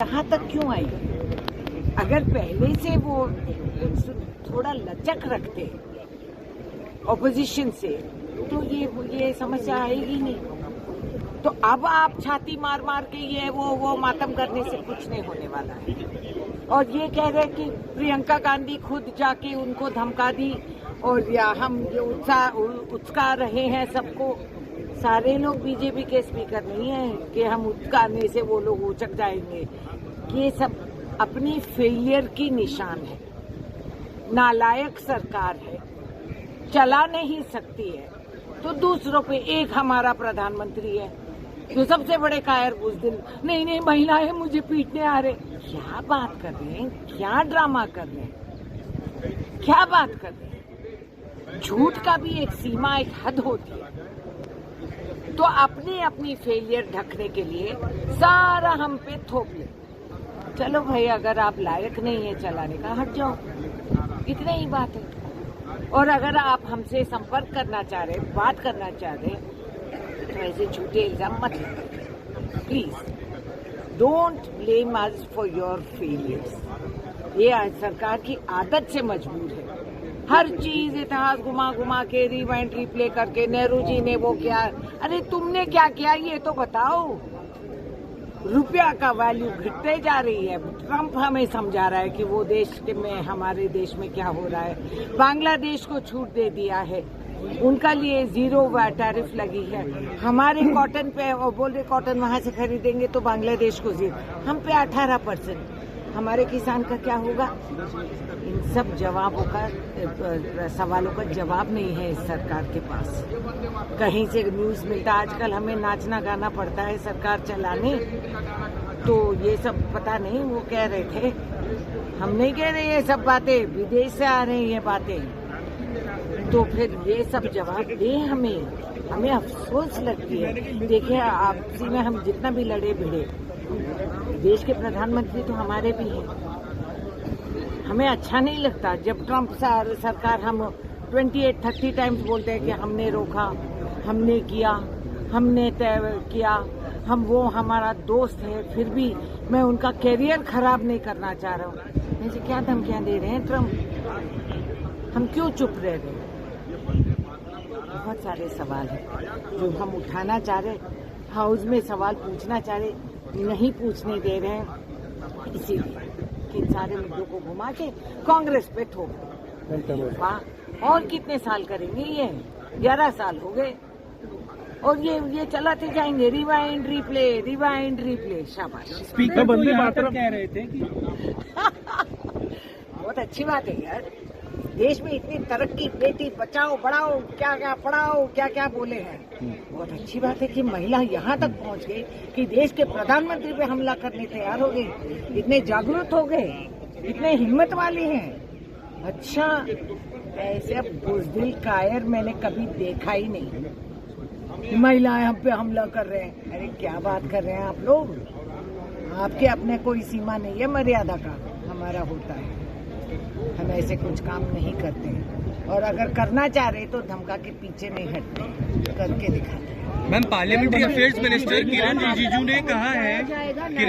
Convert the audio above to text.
यहाँ तक क्यों आई? अगर पहले से वो थोड़ा लचक रखते ऑपोजिशन से तो ये समस्या आएगी नहीं। तो अब आप छाती मार मार के ये वो मातम करने से कुछ नहीं होने वाला है। और ये कह रहे कि प्रियंका गांधी खुद जाके उनको धमका दी और या हम ये उचका रहे हैं सबको। सारे लोग बीजेपी के स्पीकर नहीं है कि हम उचकाने से वो लोग उचक जाएंगे। ये सब अपनी फेलियर की निशान है। नालायक सरकार है, चला नहीं सकती है तो दूसरों पे एक हमारा प्रधानमंत्री है जो सबसे बड़े कायर बुज़दिल, नहीं महिलाएं मुझे पीटने आ रहे। क्या बात कर रहे हैं? क्या ड्रामा कर रहे हैं? क्या बात कर रहे हैं? झूठ का भी एक सीमा, एक हद होती है। तो अपनी फेलियर ढकने के लिए सारा हम पे थोप ले। चलो भाई, अगर आप लायक नहीं है चलाने का, हट जाओ, इतनी ही बात है। और अगर आप हमसे संपर्क करना चाह रहे, बात करना चाह रहे, तो ऐसे झूठे इल्जाम मत लगाइए please. Don't blame us for your failures. ये आज सरकार की आदत से मजबूर है। हर चीज इतिहास घुमा घुमा के रिवाइंड रिप्ले करके, नेहरू जी ने वो किया, अरे तुमने क्या किया ये तो बताओ। रुपया का वैल्यू घटते जा रही है। ट्रंप हमें समझा रहा है कि वो देश में, हमारे देश में क्या हो रहा है। बांग्लादेश को छूट दे दिया है, उनका लिए 0 टैरिफ लगी है। हमारे कॉटन पे और बोल रहे कॉटन वहां से खरीदेंगे तो बांग्लादेश को 0, हम पे 18%। हमारे किसान का क्या होगा? इन सब जवाबों का, सवालों का जवाब नहीं है इस सरकार के पास। कहीं से न्यूज मिलता, आजकल हमें नाचना गाना पड़ता है सरकार चलाने, तो ये सब पता नहीं। वो कह रहे थे, हम नहीं कह रहे ये सब बातें, विदेश से आ रही ये बातें। तो फिर ये सब जवाब दे हमें अफसोस लगती है। देखिए, आपसी में हम जितना भी लड़े भिड़े, देश के प्रधानमंत्री तो हमारे भी हैं। हमें अच्छा नहीं लगता जब ट्रंप सरकार हम 28-30 टाइम्स बोलते हैं कि हमने रोका, हमने किया, हमने तय किया, वो हमारा दोस्त है, फिर भी मैं उनका कैरियर खराब नहीं करना चाह रहा हूँ। मुझे क्या धमकियां दे रहे हैं ट्रंप? हम क्यों चुप रह रहे हैं? बहुत सारे सवाल हैं जो हम उठाना चाह रहे, हाउस में सवाल पूछना चाह रहे, नहीं पूछने दे रहे हैं, इसीलिए कि सारे मुद्दों को घुमा के कांग्रेस पे थोप। और कितने साल करेंगे ये? 11 साल हो गए और ये चलाते जाएंगे। Rewind replay. शाबाश। स्पीकर वंदे मातरम कह रहे थे कि बहुत अच्छी बात है यार। देश में इतनी तरक्की, बेटी बचाओ बढ़ाओ, क्या पढ़ाओ, क्या बोले हैं। बहुत अच्छी बात है कि महिला यहाँ तक पहुँच गई कि देश के प्रधानमंत्री पे हमला करने तैयार हो गए। इतने जागरूक हो गए, इतने हिम्मत वाले हैं। अच्छा, ऐसे बुज़दिल कायर मैंने कभी देखा ही नहीं। महिलाएं हम पे हमला कर रहे हैं। अरे क्या बात कर रहे हैं आप लोग? आपके अपने कोई सीमा नहीं है मर्यादा का, हमारा होता है। हम ऐसे कुछ काम नहीं करते हैं और अगर करना चाह रहे तो धमका के पीछे नहीं हटते, करके दिखाते हैं। मैम, पार्लियामेंट्री अफेयर्स मिनिस्टर किरण रिजिजू ने कहा है